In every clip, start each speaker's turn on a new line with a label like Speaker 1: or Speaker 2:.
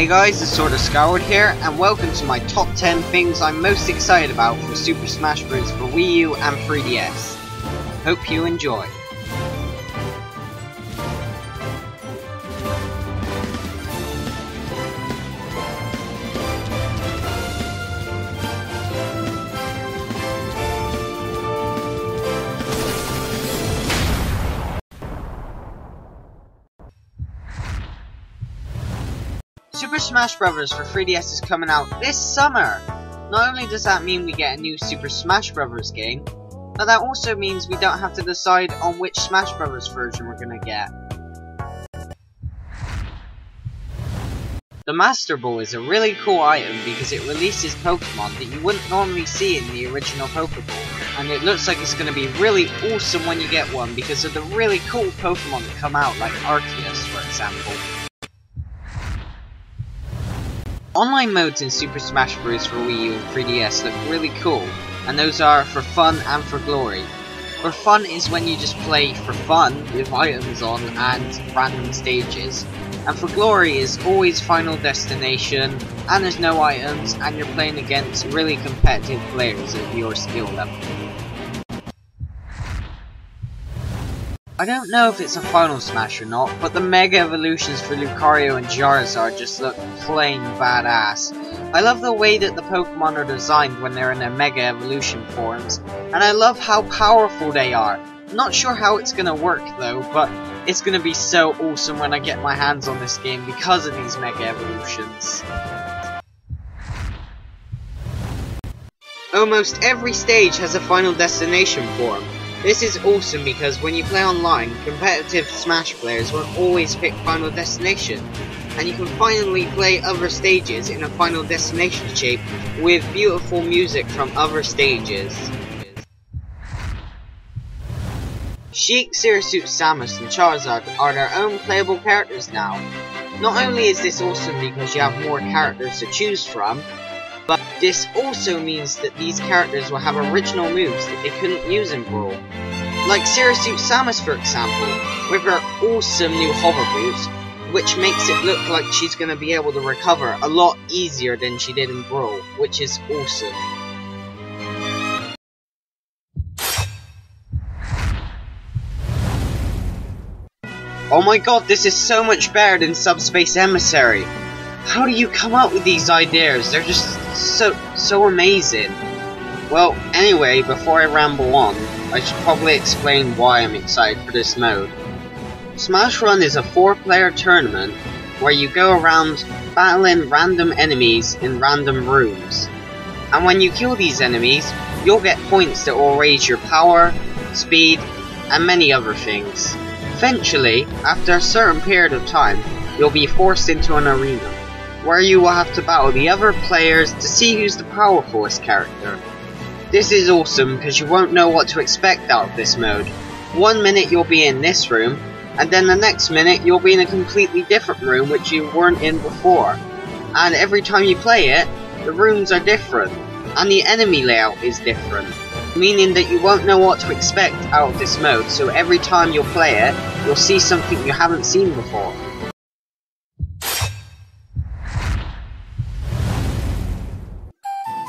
Speaker 1: guys, it's Sword of Skyward here, and welcome to my top 10 things I'm most excited about for Super Smash Bros. For Wii U and 3DS. Hope you enjoy. Super Smash Bros. For 3DS is coming out this summer! Not only does that mean we get a new Super Smash Bros. Game, but that also means we don't have to decide on which Smash Bros. Version we're gonna get. The Master Ball is a really cool item because it releases Pokemon that you wouldn't normally see in the original Pokeball, and it looks like it's gonna be really awesome when you get one because of the really cool Pokemon that come out, like Arceus, for example. Online modes in Super Smash Bros. For Wii U and 3DS look really cool, and those are for fun and for glory. For fun is when you just play for fun with items on and random stages, and for glory is always Final Destination, and there's no items, and you're playing against really competitive players of your skill level. I don't know if it's a Final Smash or not, but the Mega Evolutions for Lucario and Charizard just look plain badass. I love the way that the Pokemon are designed when they're in their Mega Evolution forms, and I love how powerful they are. Not sure how it's gonna work though, but it's gonna be so awesome when I get my hands on this game because of these Mega Evolutions. Almost every stage has a Final Destination form. This is awesome because when you play online, competitive Smash players will always pick Final Destination, and you can finally play other stages in a Final Destination shape with beautiful music from other stages. Sheik, Sirisuit, Samus, and Charizard are their own playable characters now. Not only is this awesome because you have more characters to choose from, but this also means that these characters will have original moves that they couldn't use in Brawl. Like Sirisuit Samus, for example, with her awesome new hover boots, which makes it look like she's going to be able to recover a lot easier than she did in Brawl, which is awesome. Oh my god, this is so much better than Subspace Emissary! How do you come up with these ideas? They're just so amazing. Well, anyway, before I ramble on, I should probably explain why I'm excited for this mode. Smash Run is a 4-player tournament where you go around battling random enemies in random rooms. And when you kill these enemies, you'll get points that will raise your power, speed, and many other things. Eventually, after a certain period of time, you'll be forced into an arena, where you will have to battle the other players to see who's the powerfulest character. This is awesome because you won't know what to expect out of this mode. One minute you'll be in this room, and then the next minute you'll be in a completely different room which you weren't in before. And every time you play it, the rooms are different, and the enemy layout is different, meaning that you won't know what to expect out of this mode, so every time you'll play it, you'll see something you haven't seen before.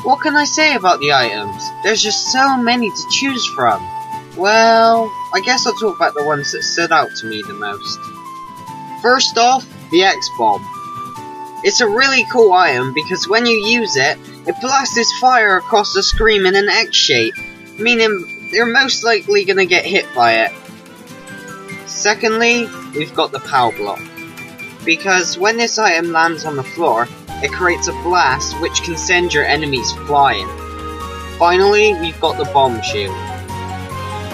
Speaker 1: What can I say about the items? There's just so many to choose from. Well, I guess I'll talk about the ones that stood out to me the most. First off, the X-Bomb. It's a really cool item because when you use it, it blasts fire across the screen in an X shape, meaning you're most likely gonna get hit by it. Secondly, we've got the Power Block. Because when this item lands on the floor, it creates a blast which can send your enemies flying. Finally, we've got the Bomb Shield.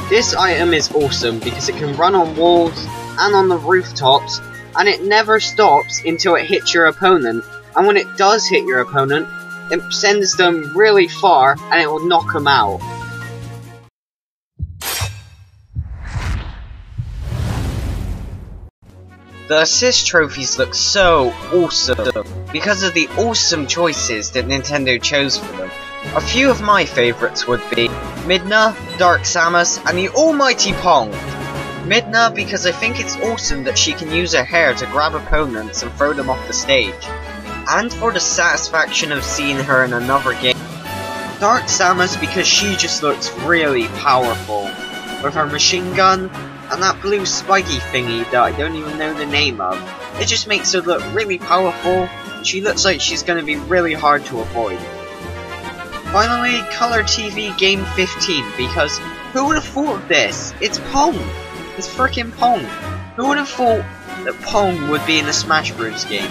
Speaker 1: This item is awesome because it can run on walls and on the rooftops, and it never stops until it hits your opponent, and when it does hit your opponent, it sends them really far and it will knock them out. The assist trophies look so awesome because of the awesome choices that Nintendo chose for them. A few of my favourites would be Midna, Dark Samus, and the almighty Pong. Midna because I think it's awesome that she can use her hair to grab opponents and throw them off the stage. and for the satisfaction of seeing her in another game. Dark Samus because she just looks really powerful, with her machine gun and that blue spiky thingy that I don't even know the name of. It just makes her look really powerful, and she looks like she's going to be really hard to avoid. Finally, Color TV Game 15, because who would have thought of this? It's Pong! It's frickin' Pong! Who would have thought that Pong would be in a Smash Bros. Game?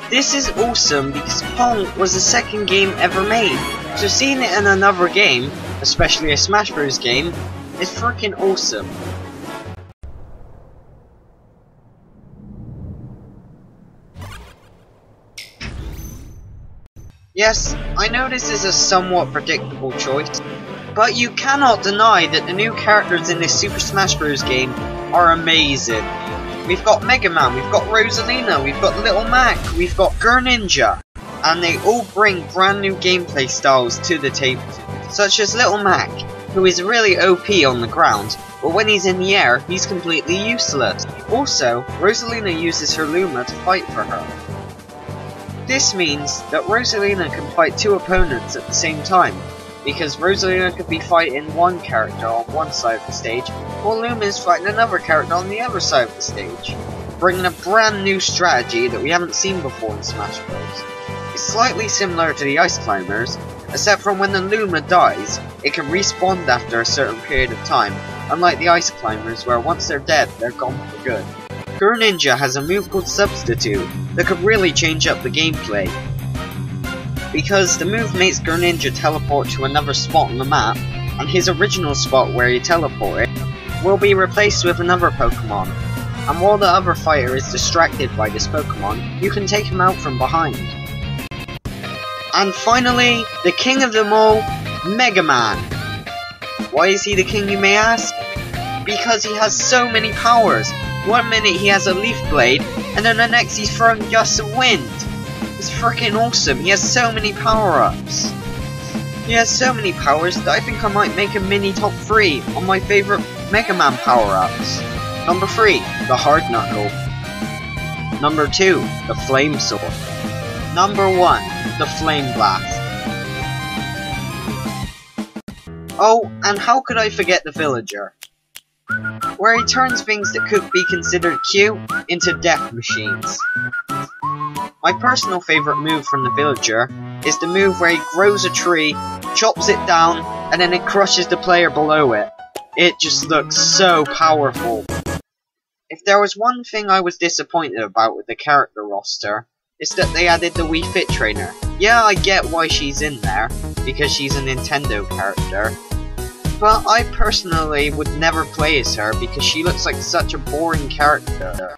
Speaker 1: This is awesome because Pong was the second game ever made, so seeing it in another game, especially a Smash Bros. Game, is frickin' awesome. Yes, I know this is a somewhat predictable choice, but you cannot deny that the new characters in this Super Smash Bros. Game are amazing. We've got Mega Man, we've got Rosalina, we've got Little Mac, we've got Greninja, and they all bring brand new gameplay styles to the table, such as Little Mac, who is really OP on the ground, but when he's in the air, he's completely useless. Also, Rosalina uses her Luma to fight for her. This means that Rosalina can fight two opponents at the same time, because Rosalina could be fighting one character on one side of the stage, while Luma is fighting another character on the other side of the stage, bringing a brand new strategy that we haven't seen before in Smash Bros. It's slightly similar to the Ice Climbers, except from when the Luma dies, it can respawn after a certain period of time, unlike the Ice Climbers where once they're dead, they're gone for good. Greninja has a move called Substitute that could really change up the gameplay, because the move makes Greninja teleport to another spot on the map, and his original spot where he teleported will be replaced with another Pokemon, and while the other fighter is distracted by this Pokemon, you can take him out from behind. And finally, the king of them all, Mega Man. Why is he the king, you may ask? Because he has so many powers. One minute he has a leaf blade, and then the next he's throwing gusts of wind. It's freaking awesome. He has so many power-ups. He has so many powers that I think I might make a mini top 3 on my favorite Mega Man power-ups. Number 3, the Hard Knuckle. Number 2, the Flame Sword. Number 1, the Flame Blast. Oh, and how could I forget the Villager? Where he turns things that could be considered cute into death machines. My personal favourite move from the Villager is the move where he grows a tree, chops it down, and then it crushes the player below it. It just looks so powerful. If there was one thing I was disappointed about with the character roster, it's that they added the Wii Fit Trainer. Yeah, I get why she's in there, because she's a Nintendo character, but I personally would never play as her because she looks like such a boring character.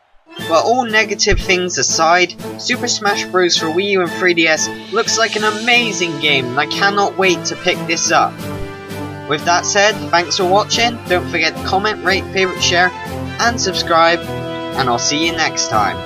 Speaker 1: But all negative things aside, Super Smash Bros. For Wii U and 3DS looks like an amazing game, and I cannot wait to pick this up. With that said, thanks for watching, don't forget to comment, rate, favourite, share, and subscribe, and I'll see you next time.